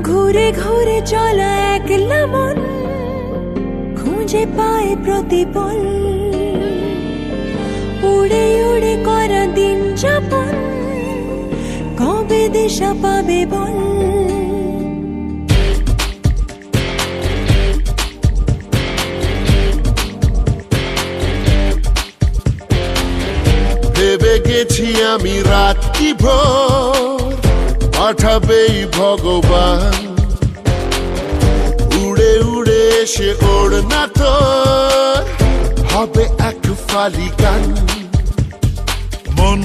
ঘুরে ঘুরে চলা একলা মন খুঁজে পায় প্রতিপল, উড়ে উড়ে করা দিন যাপন কবে দিশা পাবে বল। ভেবে গেছি আমি রাত কি ভোর পাঠাবেই ভগবান, উড়ে উড়ে এসে ওড় না তোর হবে এক ফালি গান। মন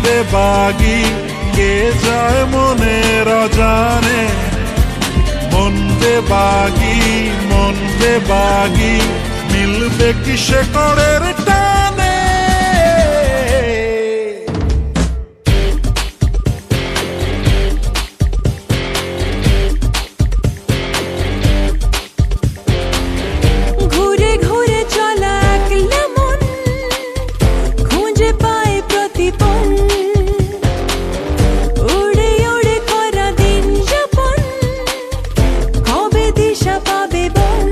বেবাগি কে যায় মনের অজানে, মন বেবাগি মিলবে কি শেকড়ের টানে। ঘুরে ঘুরে চলা একলা মন খুঁজে পায় প্রতিপল, উড়ে উড়ে করা দিন যাপন কবে দিশা পাবে বল।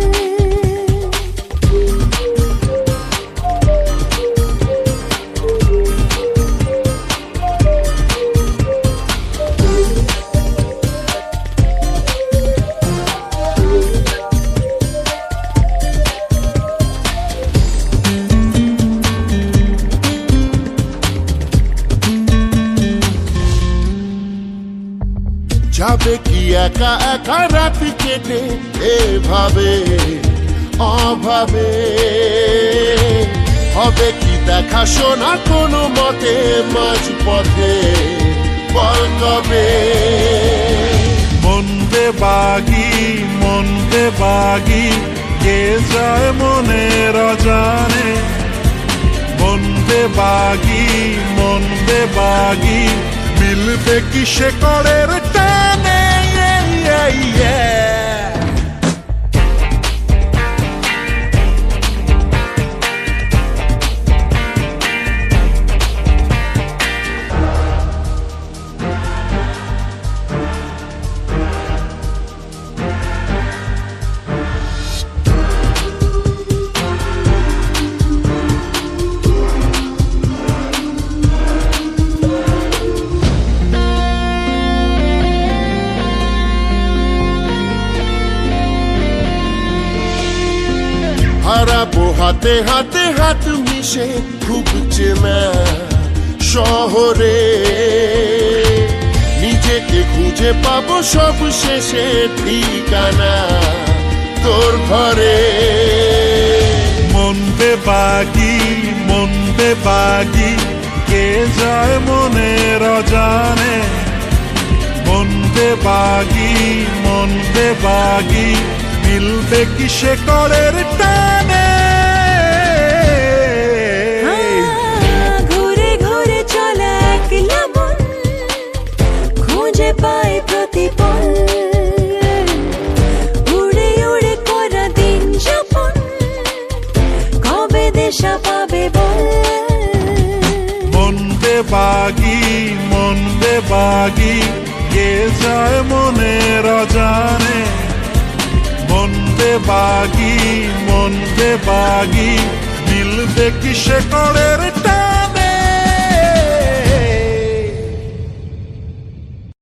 যাবে কি একা একা রাত কেটে এভাবে অভাবে, হবে কি দেখা শোনা কোনো মতে মাঝ পথে বল কবে। মন বেবাগি কে যায় মনের অজানে, মন বেবাগি মিলবে কি শেকড়ের টানে। হারাবো হাতে হাতে হাত মিশে খুব চেনা শহরে, নিজেকে খুঁজে পাবো সব শেষে ঠিকানা তোর ঘরে। মন বেবাগি কে যায় মনের অজানে, মন বেবাগি মিলবে কি শেকড়ের টানে। ঘুরে ঘুরে চলা একলা মন খুঁজে পায় প্রতিপল, উড়ে উড়ে করা দিন যাপন কবে দিশা পাবে বল। মন বেবাগি কে যায় মনের অজানে, মন বেবাগি মিলবে কি শেকড়ের টানে।